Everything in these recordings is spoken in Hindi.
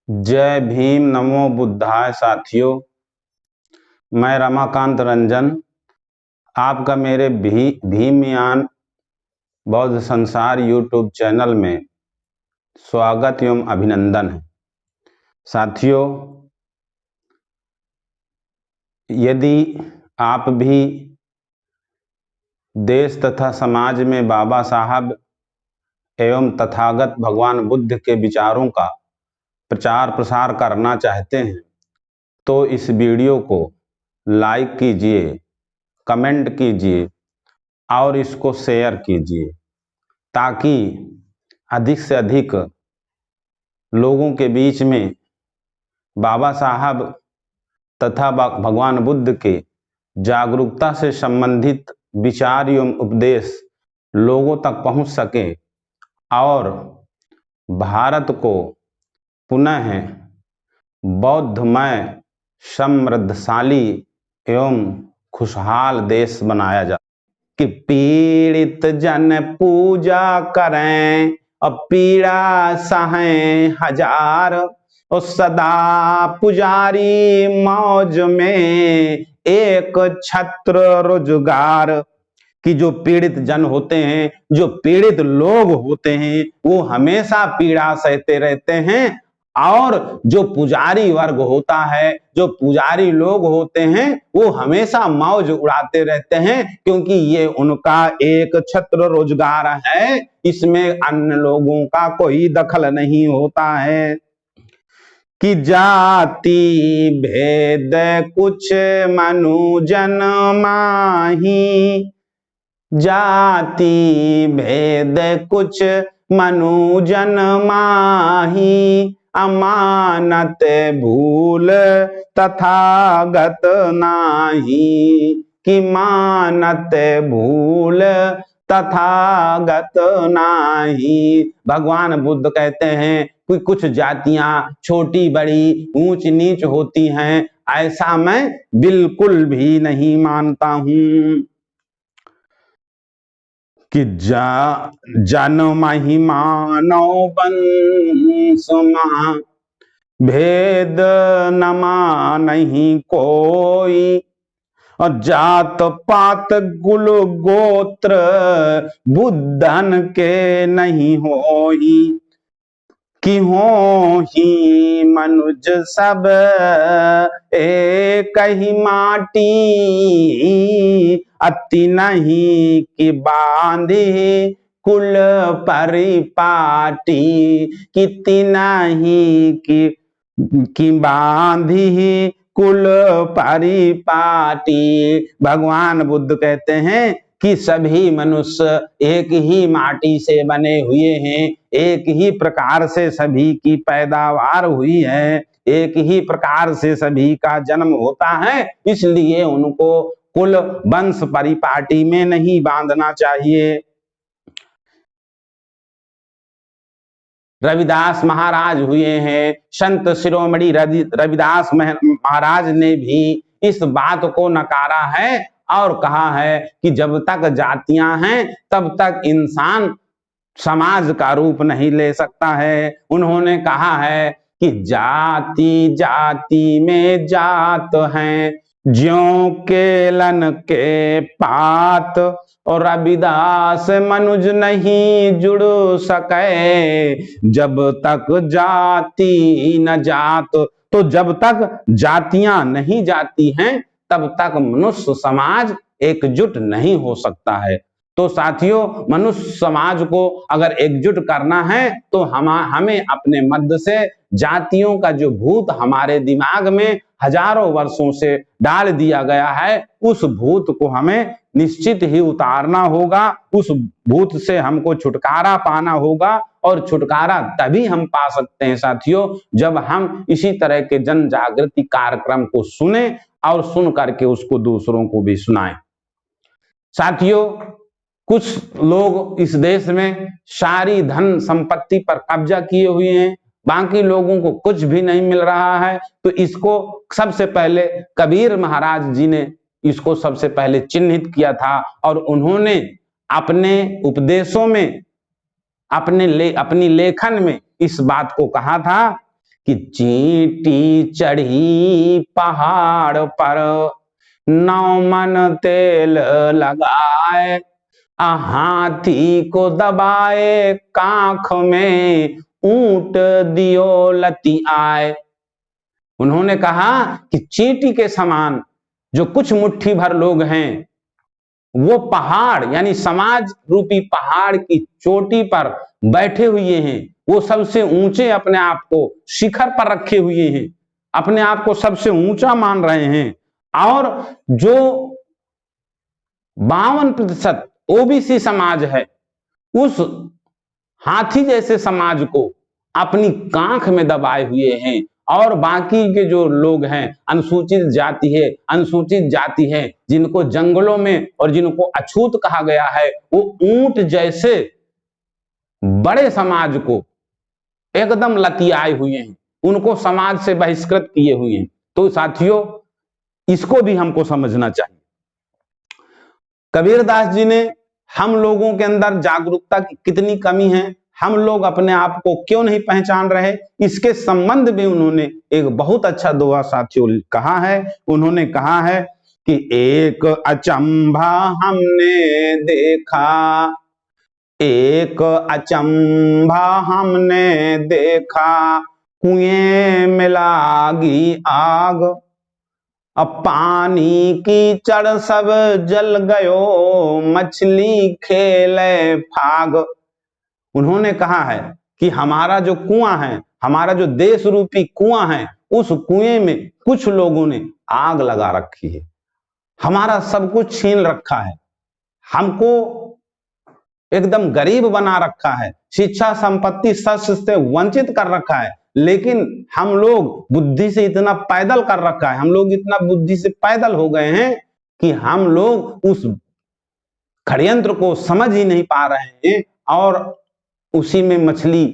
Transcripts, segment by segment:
जय भीम, नमो बुद्धाय। साथियों, मैं रमाकांत रंजन आपका मेरे भीमयान बौद्ध संसार यूट्यूब चैनल में स्वागत एवं अभिनंदन है। साथियों, यदि आप भी देश तथा समाज में बाबा साहब एवं तथागत भगवान बुद्ध के विचारों का प्रचार प्रसार करना चाहते हैं तो इस वीडियो को लाइक कीजिए, कमेंट कीजिए और इसको शेयर कीजिए ताकि अधिक से अधिक लोगों के बीच में बाबा साहब तथा भगवान बुद्ध के जागरूकता से संबंधित विचार एवं उपदेश लोगों तक पहुंच सके और भारत को पुनः बौद्धमय, समृद्धशाली एवं खुशहाल देश बनाया जाए। कि पीड़ित जन पूजा करें और पीड़ा सहें हजार, और सदा पुजारी मौज में एक छत्र रोजगार। कि जो पीड़ित जन होते हैं, जो पीड़ित लोग होते हैं, वो हमेशा पीड़ा सहते रहते हैं और जो पुजारी वर्ग होता है, जो पुजारी लोग होते हैं, वो हमेशा मौज उड़ाते रहते हैं क्योंकि ये उनका एक छत्र रोजगार है। इसमें अन्य लोगों का कोई दखल नहीं होता है। कि जाति भेद कुछ मनुजन माही, जाति भेद कुछ मनुजन माही, अमानत भूल तथागत नाही। कि मानत भूल तथागत नाही। भगवान बुद्ध कहते हैं कि कुछ जातियां छोटी बड़ी ऊंच नीच होती हैं, ऐसा मैं बिल्कुल भी नहीं मानता हूं। कि जन महिमा नौ वंश भेद नमा नहीं कोई, और जात पात कुल गोत्र बुद्धन के नहीं होई। कि हो ही मनुज सब एक ही माटी, अति नहीं कि बांधी कुल परिपाटी। कि नहीं कि बांधी कुल परिपाटी। भगवान बुद्ध कहते हैं कि सभी मनुष्य एक ही माटी से बने हुए हैं, एक ही प्रकार से सभी की पैदावार हुई है, एक ही प्रकार से सभी का जन्म होता है, इसलिए उनको कुल वंश परिपाटी में नहीं बांधना चाहिए। रविदास महाराज हुए हैं, संत शिरोमणि रविदास महाराज ने भी इस बात को नकारा है और कहा है कि जब तक जातियां हैं तब तक इंसान समाज का रूप नहीं ले सकता है। उन्होंने कहा है कि जाति जाति में जात हैं, ज्यों केलन के पात, और रविदास मनुज नहीं जुड़ सके जब तक जाति न जात। तो जब तक जातियां नहीं जाती हैं तब तक मनुष्य समाज एकजुट नहीं हो सकता है। तो साथियों, मनुष्य समाज को अगर एकजुट करना है तो हमें अपने मध्य से जातियों का जो भूत हमारे दिमाग में हजारों वर्षों से डाल दिया गया है, उस भूत को हमें निश्चित ही उतारना होगा। उस भूत से हमको छुटकारा पाना होगा और छुटकारा तभी हम पा सकते हैं साथियों, जब हम इसी तरह के जन जागृति कार्यक्रम को सुने और सुन करके उसको दूसरों को भी सुनाएं। साथियों, कुछ लोग इस देश में सारी धन संपत्ति पर कब्जा किए हुए हैं, बाकी लोगों को कुछ भी नहीं मिल रहा है। तो इसको सबसे पहले कबीर महाराज जी ने इसको सबसे पहले चिन्हित किया था और उन्होंने अपने उपदेशों में, अपनी लेखन में इस बात को कहा था कि चींटी चढ़ी पहाड़ पर, नौ मन तेल लगाए, हाथी को दबाए काख में, ऊंट दियो लती आए। उन्होंने कहा कि चींटी के समान जो कुछ मुट्ठी भर लोग हैं, वो पहाड़ यानी समाज रूपी पहाड़ की चोटी पर बैठे हुए हैं, वो सबसे ऊंचे अपने आप को शिखर पर रखे हुए हैं, अपने आप को सबसे ऊंचा मान रहे हैं। और जो 52% ओबीसी समाज है, उस हाथी जैसे समाज को अपनी कांख में दबाए हुए हैं। और बाकी के जो लोग हैं, अनुसूचित जाति है, जिनको जंगलों में और जिनको अछूत कहा गया है, वो ऊंट जैसे बड़े समाज को एकदम लतियाए हुए हैं, उनको समाज से बहिष्कृत किए हुए हैं। तो साथियों, इसको भी हमको समझना चाहिए। कबीरदास जी ने हम लोगों के अंदर जागरूकता की कितनी कमी है, हम लोग अपने आप को क्यों नहीं पहचान रहे, इसके संबंध में उन्होंने एक बहुत अच्छा दोहा साथियों कहा है। उन्होंने कहा है कि एक अचंभा हमने देखा, एक अचंभा हमने देखा, कुएं में लागी आग, अब पानी की चढ़ सब जल गयो, मछली खेले फाग। उन्होंने कहा है कि हमारा जो कुआं है, हमारा जो देश रूपी कुआं है, उस कुएं में कुछ लोगों ने आग लगा रखी है, हमारा सब कुछ छीन रखा है, हमको एकदम गरीब बना रखा है, शिक्षा संपत्ति शस्त्र से वंचित कर रखा है। लेकिन हम लोग बुद्धि से इतना पैदल कर रखा है, हम लोग इतना बुद्धि से पैदल हो गए हैं कि हम लोग उस षड्यंत्र को समझ ही नहीं पा रहे हैं और उसी में मछली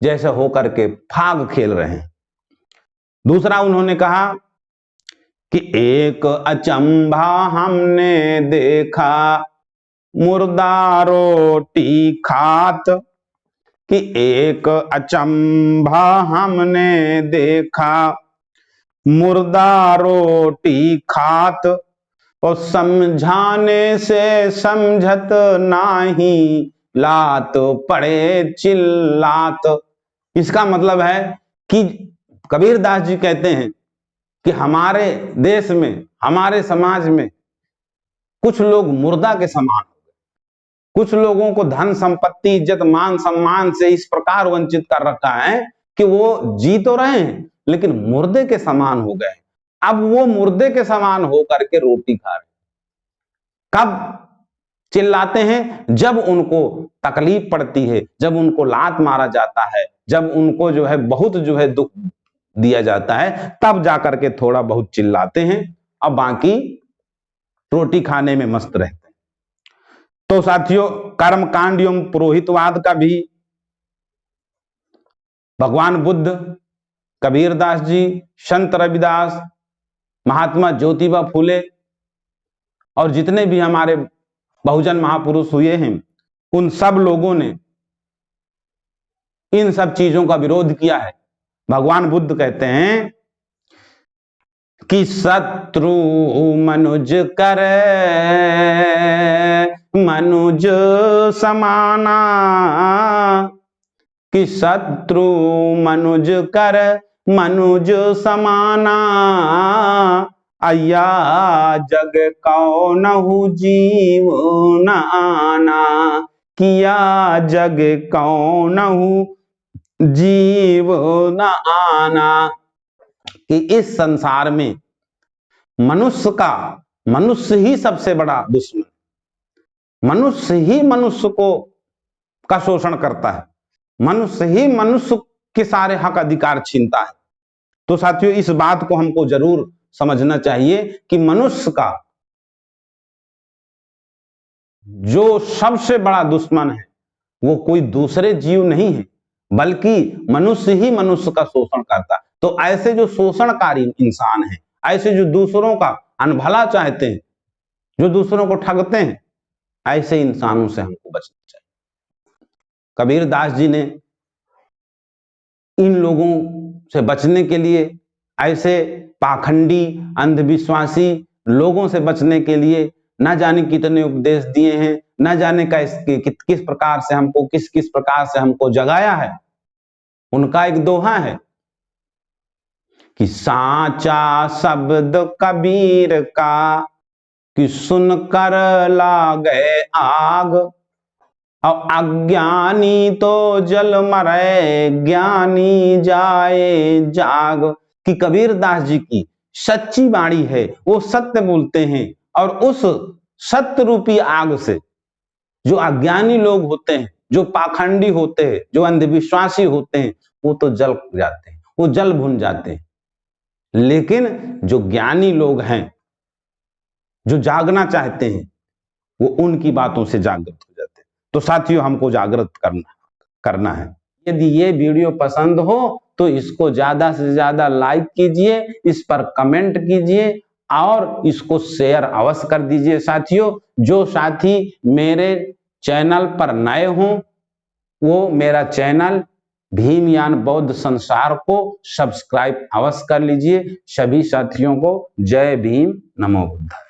जैसे होकर के फाग खेल रहे हैं। दूसरा उन्होंने कहा कि एक अचंभा हमने देखा, मुर्दा रोटी खात, कि एक अचंभा हमने देखा, मुर्दा रोटी खात, और समझाने से समझत नाही, लात पड़े चिल्लात। इसका मतलब है कि कबीरदास जी कहते हैं कि हमारे देश में, हमारे समाज में कुछ लोग मुर्दा के समान, कुछ लोगों को धन संपत्ति इज्जत मान सम्मान से इस प्रकार वंचित कर रखा है कि वो जी तो रहे हैं लेकिन मुर्दे के समान हो गए। अब वो मुर्दे के समान होकर के रोटी खा रहे। कब चिल्लाते हैं? जब उनको तकलीफ पड़ती है, जब उनको लात मारा जाता है, जब उनको जो है बहुत जो है दुख दिया जाता है, तब जाकर के थोड़ा बहुत चिल्लाते हैं, अब बाकी रोटी खाने में मस्त रहते हैं। तो साथियों, कर्म कांड एवं पुरोहितवाद का भी भगवान बुद्ध, कबीरदास जी, संत रविदास, महात्मा ज्योतिबा फूले और जितने भी हमारे बहुजन महापुरुष हुए हैं, उन सब लोगों ने इन सब चीजों का विरोध किया है। भगवान बुद्ध कहते हैं कि शत्रु मनुज करे मनुज समाना, कि शत्रु मनुज कर मनुज समाना, अय्या जग कौनहु जीव न आना, किया जग कौनहु जीव न आना। कि इस संसार में मनुष्य ही सबसे बड़ा दुश्मन, मनुष्य ही मनुष्य को का शोषण करता है, मनुष्य ही मनुष्य के सारे हक अधिकार छीनता है। तो साथियों, इस बात को हमको जरूर समझना चाहिए कि मनुष्य का जो सबसे बड़ा दुश्मन है वो कोई दूसरे जीव नहीं है, बल्कि मनुष्य ही मनुष्य का शोषण करता है। तो ऐसे जो शोषणकारी इंसान हैं, ऐसे जो दूसरों का अनभला चाहते हैं, जो दूसरों को ठगते हैं, ऐसे इंसानों से हमको बचना चाहिए। कबीरदास जी ने इन लोगों से बचने के लिए, ऐसे पाखंडी अंधविश्वासी लोगों से बचने के लिए ना जाने कितने उपदेश दिए हैं, ना जाने किस प्रकार से हमको किस प्रकार से हमको जगाया है। उनका एक दोहा है कि साचा शब्द कबीर का, कि सुनकर लागे आग, और अज्ञानी तो जल मरे, ज्ञानी जाए जाग। कि कबीर दास जी की सच्ची वाणी है, वो सत्य बोलते हैं, और उस सत्य रूपी आग से जो अज्ञानी लोग होते हैं, जो पाखंडी होते हैं, जो अंधविश्वासी होते हैं, वो तो जल जाते हैं, वो जल भुन जाते हैं। लेकिन जो ज्ञानी लोग हैं, जो जागना चाहते हैं, वो उनकी बातों से जागृत हो जाते हैं। तो साथियों, हमको जागृत करना है। यदि ये वीडियो पसंद हो तो इसको ज्यादा से ज्यादा लाइक कीजिए, इस पर कमेंट कीजिए और इसको शेयर अवश्य कर दीजिए। साथियों, जो साथी मेरे चैनल पर नए हों वो मेरा चैनल भीमयान बौद्ध संसार को सब्सक्राइब अवश्य कर लीजिए। सभी साथियों को जय भीम, नमो बुद्धाय।